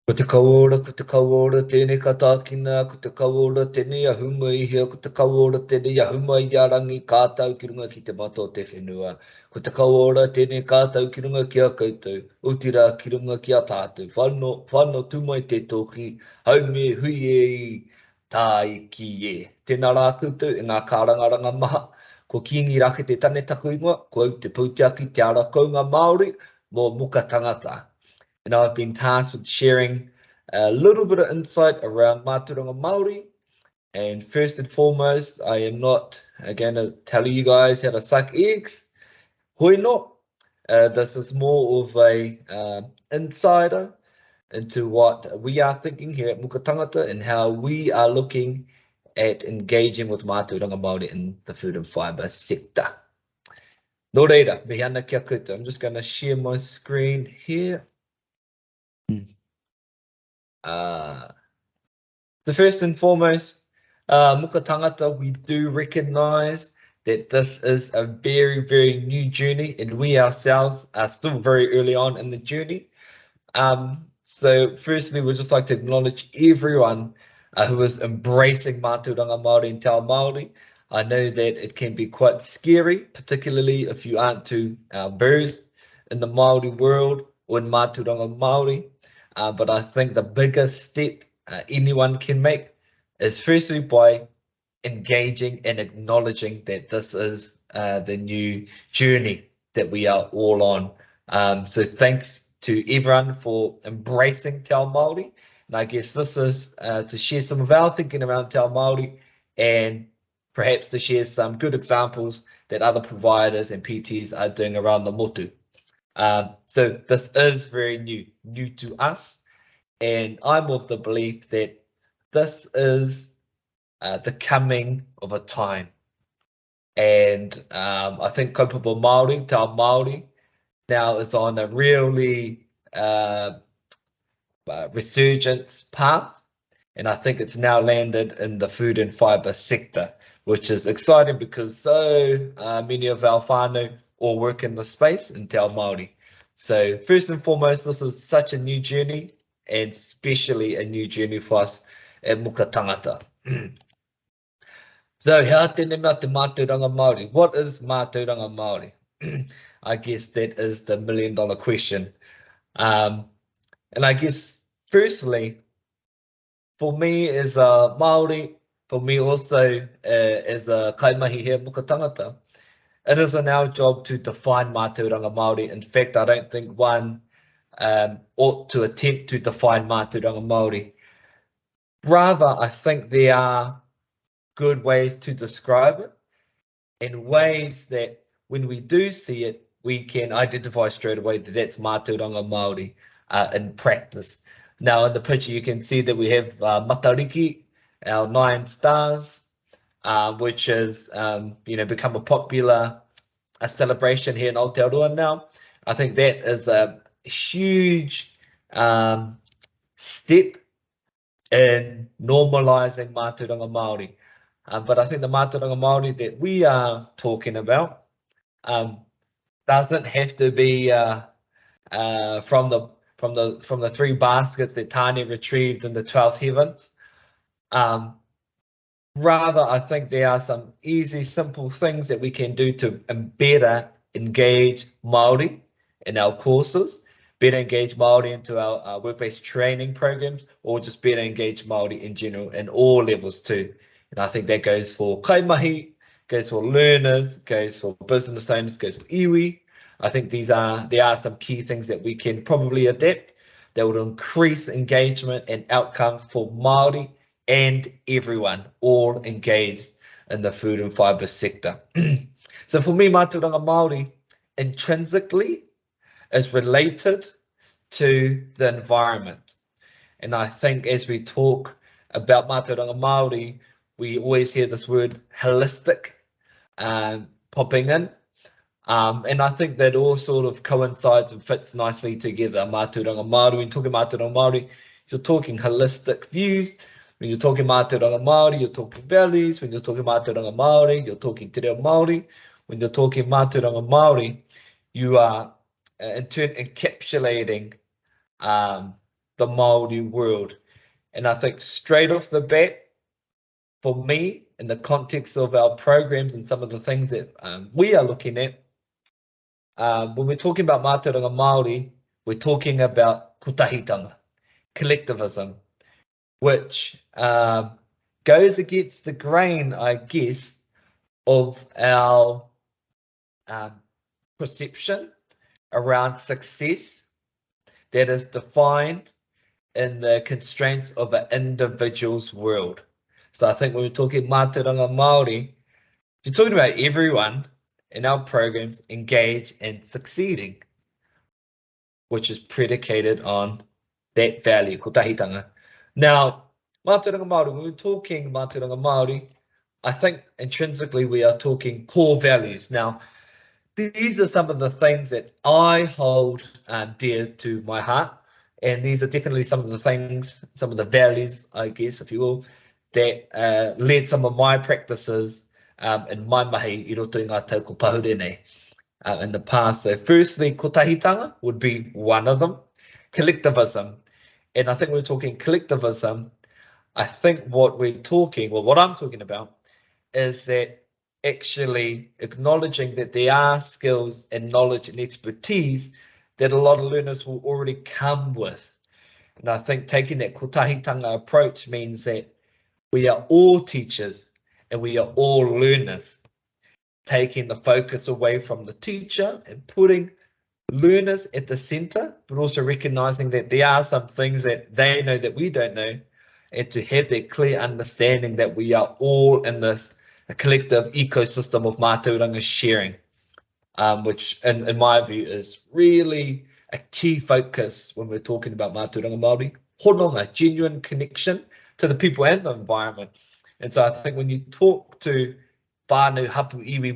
Ko te kauora, tēnei katākina, ko te kauora, tēnei ahuma ihia, ko te kauora, tēnei ahuma i arangi, kātau ki runga ki te mato te whenua. Ko te kauora, tēnei kātau ki runga ki a koutou, utira ki runga ki a tātou. Whano tumai te toki, haume hui e i tāi ki e. Tēnā rā koutou, e ngā kārangaranga maha, ko kiingi rake te tane taku ingoa, ko au te pautiaki te ara kounga Māori, mō Muka Tangata. And I've been tasked with sharing a little bit of insight around mātauranga Māori. And first and foremost, I am not going to tell you guys how to suck eggs. Hoi no. This is more of a insider into what we are thinking here at Muka Tangata and how we are looking at engaging with mātauranga Māori in the food and fibre sector. Nō reira, me ana kia koutou. I'm just going to share my screen here. So first and foremost, Muka Tangata, we do recognise that this is a very, very new journey, and we ourselves are still very early on in the journey. So firstly, we'd just like to acknowledge everyone who is embracing mātauranga Māori and Te Ao Māori. I know that it can be quite scary, particularly if you aren't too versed in the Māori world or in mātauranga Māori. But I think the biggest step anyone can make is firstly by engaging and acknowledging that this is the new journey that we are all on. So thanks to everyone for embracing Te Ao Māori. And I guess this is to share some of our thinking around Te Ao Māori and perhaps to share some good examples that other providers and PTs are doing around the motu. So this is very new to us, and I'm of the belief that this is the coming of a time. And I think kaupapa Māori, Te Ao Māori, now is on a really resurgence path, and I think it's now landed in the food and fibre sector, which is exciting because so many of our whānau all work in the space in Te Ao Māori. So first and foremost, this is such a new journey, and especially a new journey for us at Muka Tangata. So hea tēnei mea te mātauranga Māori. What is mātauranga Māori? I guess that is the $1 million question. And I guess firstly, for me as a Māori, for me also as a kaimahi here at Muka Tangata, it isn't our job to define mātauranga Māori. In fact, I don't think one ought to attempt to define mātauranga Māori. Rather, I think there are good ways to describe it, and ways that when we do see it, we can identify straight away that that's mātauranga Māori in practice. Now, in the picture, you can see that we have Matariki, our 9 stars, which has become a popular celebration here in Aotearoa now. I think that is a huge step in normalising mātauranga Māori. But I think the mātauranga Māori that we are talking about doesn't have to be from the 3 baskets that Tanya retrieved in the 12th heavens. Rather, I think there are some easy, simple things that we can do to better engage Māori in our courses, better engage Māori into our work-based training programs, or just better engage Māori in general in all levels too. And I think that goes for kaimahi, goes for learners, goes for business owners, goes for iwi. I think there are some key things that we can probably adapt that would increase engagement and outcomes for Māori and everyone, all engaged in the food and fibre sector. So for me, mātauranga Māori intrinsically is related to the environment. And I think as we talk about mātauranga Māori, we always hear this word holistic popping in. And I think that all sort of coincides and fits nicely together. Mātauranga Māori, when you're talking mātauranga Māori, you're talking holistic views. When you're talking mātauranga Māori, you're talking values. When you're talking mātauranga Māori, you're talking te reo Māori. When you're talking mātauranga Māori, you are in turn encapsulating the Māori world. And I think straight off the bat, for me, in the context of our programs and some of the things that we are looking at, when we're talking about mātauranga Māori, we're talking about kotahitanga, collectivism, which goes against the grain, I guess, of our perception around success that is defined in the constraints of an individual's world. So I think when we're talking mātauranga Māori, you're talking about everyone in our programs engaged in succeeding, which is predicated on that value, kotahitanga. Now, mātauranga Māori, when we're talking mātauranga Māori, I think intrinsically we are talking core values. Now, these are some of the things that I hold dear to my heart, and these are definitely some of the things, some of the values, I guess, if you will, that led some of my practices in my mahi I roto I ngā tauko pahure nei in the past. So firstly, kotahitanga would be one of them. Collectivism. And I think we're talking collectivism. I think what I'm talking about is that actually acknowledging that there are skills and knowledge and expertise that a lot of learners will already come with. And I think taking that kotahitanga approach means that we are all teachers and we are all learners, taking the focus away from the teacher and putting learners at the center, but also recognizing that there are some things that they know that we don't know, and to have that clear understanding that we are all in this collective ecosystem of mātauranga sharing, which in my view is really a key focus when we're talking about mātauranga Māori, hononga, genuine connection to the people and the environment. And so I think when you talk to whānau hapu iwi,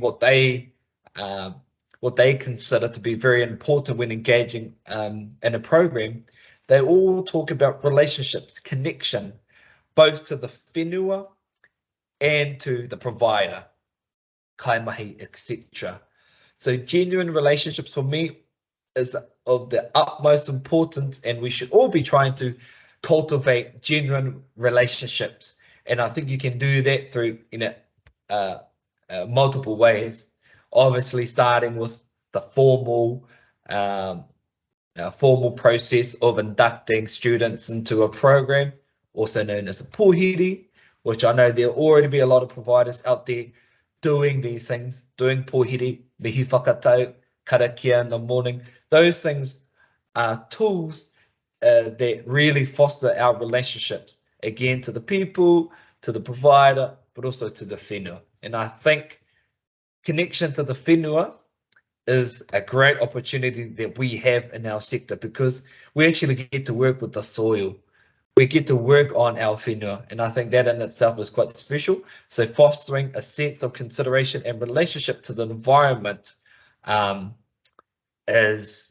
what they consider to be very important when engaging in a program, they all talk about relationships, connection, both to the whenua and to the provider, kaimahi, etc. So genuine relationships for me is of the utmost importance, and we should all be trying to cultivate genuine relationships. And I think you can do that through multiple ways. Obviously, starting with the formal process of inducting students into a program, also known as a pōhiri, which I know there'll already be a lot of providers out there doing these things, doing pōhiri, mihi whakatau, karakia in the morning. Those things are tools that really foster our relationships, again, to the people, to the provider, but also to the whenua. And I think connection to the whenua is a great opportunity that we have in our sector, because we actually get to work with the soil. We get to work on our whenua, and I think that in itself is quite special. So fostering a sense of consideration and relationship to the environment is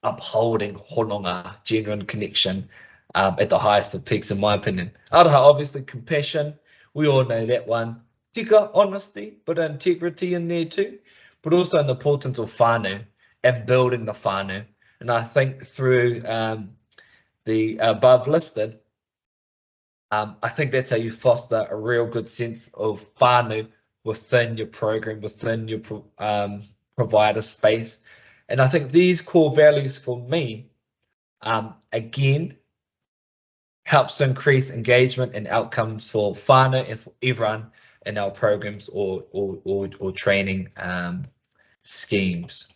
upholding hononga, genuine connection at the highest of peaks, in my opinion. Aroha, obviously, compassion, we all know that one. Tika, honesty, but integrity in there too, but also an importance of whānau and building the whānau. And I think through the above listed, I think that's how you foster a real good sense of whānau within your program, within your provider space. And I think these core values for me, again, helps to increase engagement and outcomes for whānau and for everyone in our programs or training schemes.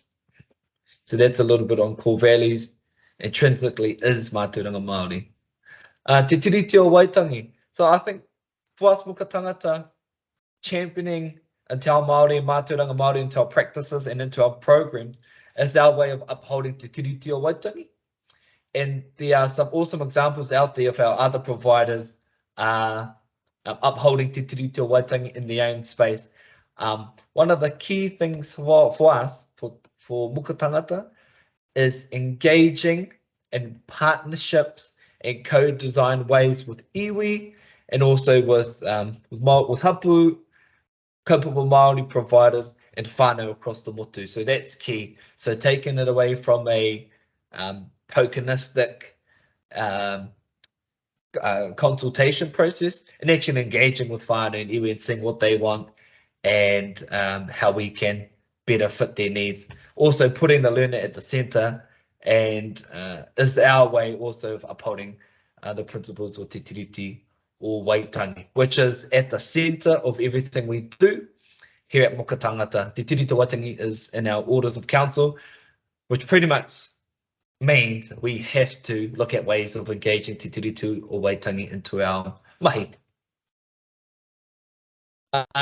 So that's a little bit on core values. Intrinsically is mātauranga Māori. Te tiriti o Waitangi. So I think for us Muka Tangata, championing into our Māori and mātauranga Māori into our practices and into our programs is our way of upholding te tiriti o Waitangi. And there are some awesome examples out there of our other providers upholding te tiriti o Waitangi in their own space. One of the key things for us, for Muka Tangata, is engaging in partnerships and co-design ways with iwi and also with hapu, kaupapa Māori providers and whānau across the motu. So that's key. So taking it away from a tokenistic consultation process and actually engaging with whānau and iwi and seeing what they want and how we can better fit their needs. Also putting the learner at the centre and is our way also of upholding the principles of te tiriti or waitangi, which is at the centre of everything we do here at Muka Tangata. Te tiriti waitangi is in our orders of council, which pretty much means we have to look at ways of engaging te tiriti or waitangi into our mahi.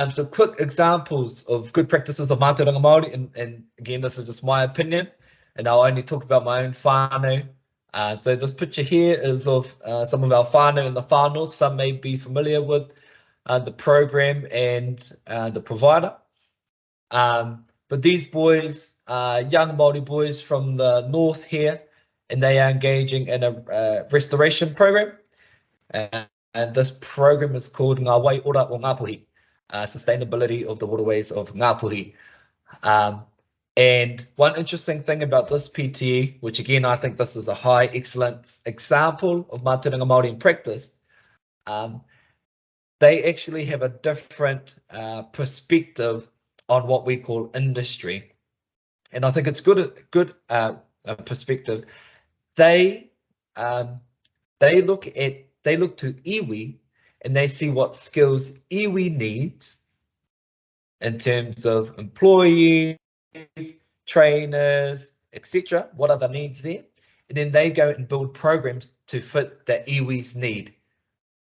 Some quick examples of good practices of mātauranga Māori, and again, this is just my opinion, and I'll only talk about my own whānau. So this picture here is of some of our whānau in the far north. Some may be familiar with the program and the provider. But these boys are young Māori boys from the north here, and they are engaging in a restoration program. And this program is called Ngā Wai Ora o Ngāpuhi, Sustainability of the Waterways of Ngāpuhi. And one interesting thing about this PTE, which again, I think this is a high excellence example of mātauranga Māori in practice, they actually have a different perspective on what we call industry. And I think it's good perspective. They look to iwi and they see what skills iwi needs in terms of employees, trainers, etc. What are the needs there? And then they go and build programs to fit the iwi's need,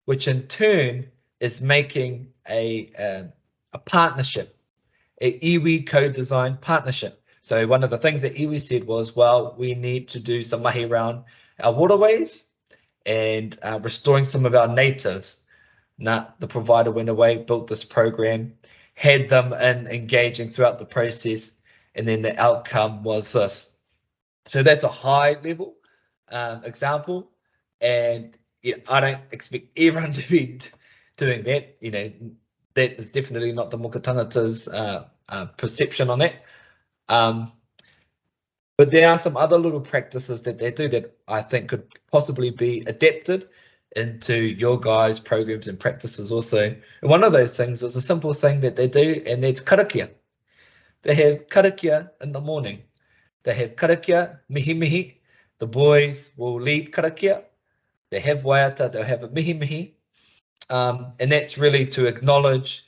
which in turn is making a partnership, a iwi co-design partnership. So one of the things that iwi said was, well, we need to do some mahi around our waterways and restoring some of our natives. Now, the provider went away, built this program, had them engaging throughout the process, and then the outcome was this. So that's a high level example, and I don't expect everyone to be doing that. That is definitely not the Muka Tangata's perception on that. But there are some other little practices that they do that I think could possibly be adapted into your guys' programs and practices also. And one of those things is a simple thing that they do, and that's karakia. They have karakia in the morning. They have karakia, mihi mihi. The boys will lead karakia. They have waiata, they'll have a mihi mihi. And that's really to acknowledge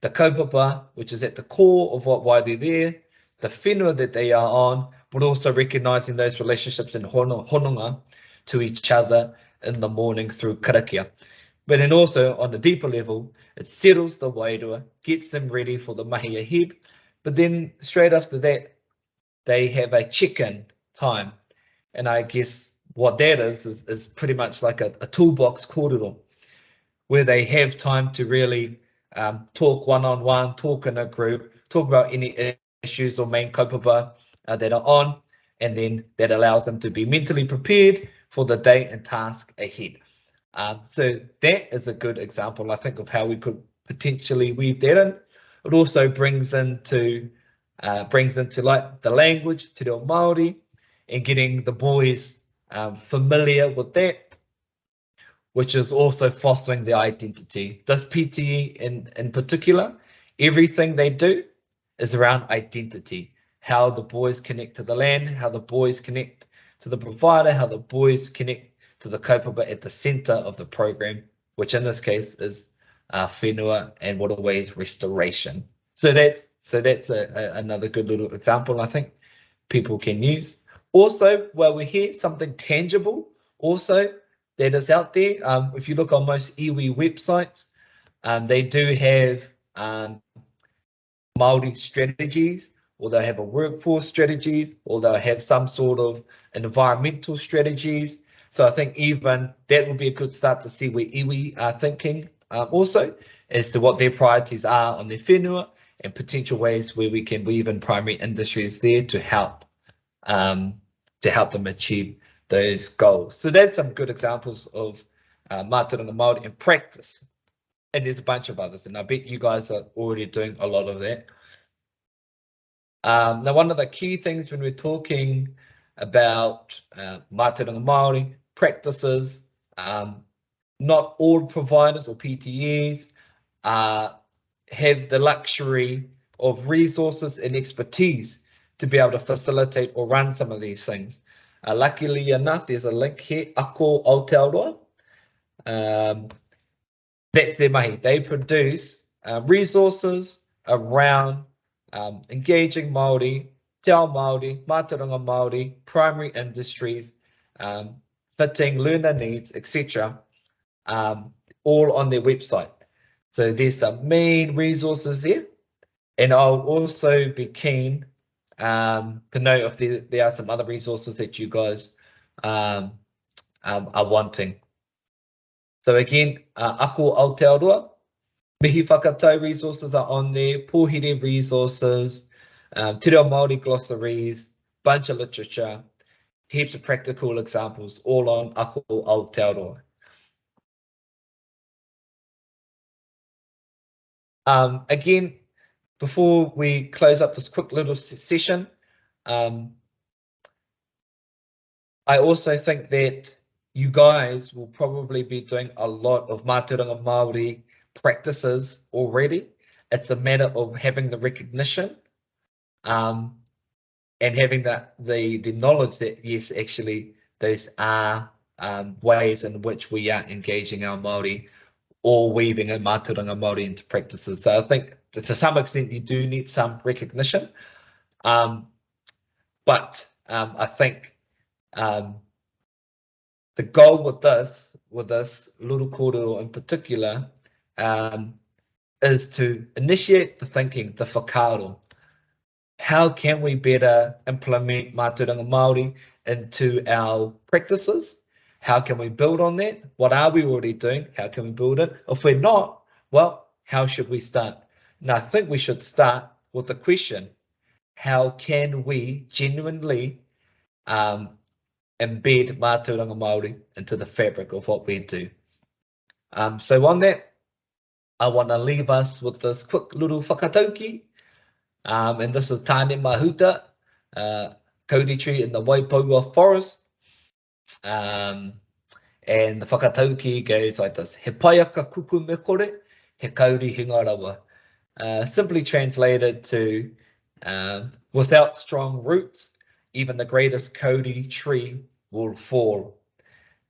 the kaupapa, which is at the core of why they're there, the whenua that they are on, but also recognising those relationships and hononga to each other in the morning through karakia. But then also on the deeper level, it settles the wairua, gets them ready for the mahi ahead. But then straight after that, they have a check-in time. And I guess what that is pretty much like a toolbox kōrero, where they have time to really talk one-on-one, talk in a group, talk about any issues or main kaupapa that are on, and then that allows them to be mentally prepared for the day and task ahead. So that is a good example, I think, of how we could potentially weave that in. It also brings into like the language, te reo Māori, and getting the boys familiar with that, which is also fostering the identity. This PTE in particular, everything they do is around identity, how the boys connect to the land, how the boys connect to the provider, how the boys connect to the kaupapa at the centre of the program, which in this case is whenua and waterways restoration. So that's another good little example I think people can use. Also, while we're here, something tangible also that is out there. If you look on most iwi websites, they do have Māori strategies, or they'll have a workforce strategies, or they'll have some sort of environmental strategies. So I think even that would be a good start to see where iwi are thinking also as to what their priorities are on their whenua and potential ways where we can weave in primary industries there to help them achieve those goals. So that's some good examples of mātauranga Māori in practice. And there's a bunch of others, and I bet you guys are already doing a lot of that. Now, one of the key things when we're talking about mātauranga Māori, practices. Not all providers or PTEs have the luxury of resources and expertise to be able to facilitate or run some of these things. Luckily enough, there's a link here, Ako Aotearoa. That's their mahi. They produce resources around engaging Māori, te ao Māori, mātauranga Māori, primary industries, fitting learner needs, etc. All on their website. So there's some main resources there. And I'll also be keen to know if there are some other resources that you guys are wanting. So again, Ako Aotearoa, mihi whakatau resources are on there, pōhere resources, te reo Māori glossaries, bunch of literature, heaps of practical examples, all on Ako Aotearoa. Again, before we close up this quick little session, I also think that you guys will probably be doing a lot of mātauranga Māori practices already. It's a matter of having the recognition and having the knowledge that, yes, actually, those are ways in which we are engaging our Māori or weaving in mātauranga Māori into practices. So I think to some extent you do need some recognition, but I think the goal with this little kōrero in particular is to initiate the thinking, the whakaaro. How can we better implement mātauranga Māori into our practices? How can we build on that? What are we already doing? How can we build it? If we're not, well, how should we start? And I think we should start with the question, how can we genuinely embed mātauranga Māori into the fabric of what we do? So on that, I want to leave us with this quick little whakatauki. And this is Tāne Mahuta, Kauri tree in the Waipaua forest. And the whakatauki goes like this: He paiaka kuku me kore, he kauri hingarawa. Simply translated to, without strong roots, even the greatest kauri tree will fall.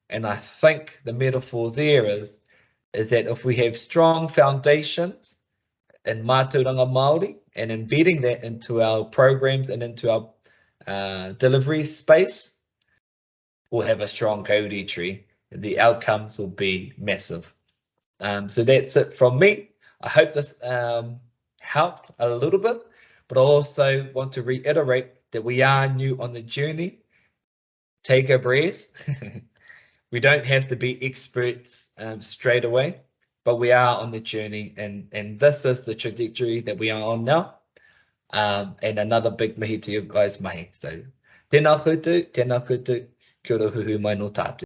And I think the metaphor there is that if we have strong foundations in mātauranga Māori and embedding that into our programs and into our delivery space, we'll have a strong kauri tree. The outcomes will be massive. So that's it from me. I hope this helped a little bit, but I also want to reiterate that we are new on the journey. Take a breath. We don't have to be experts straight away, but we are on the journey, and this is the trajectory that we are on now. And another big mihi to you guys mahi. So tēnā koutou, kia ora huhu mai no tātou.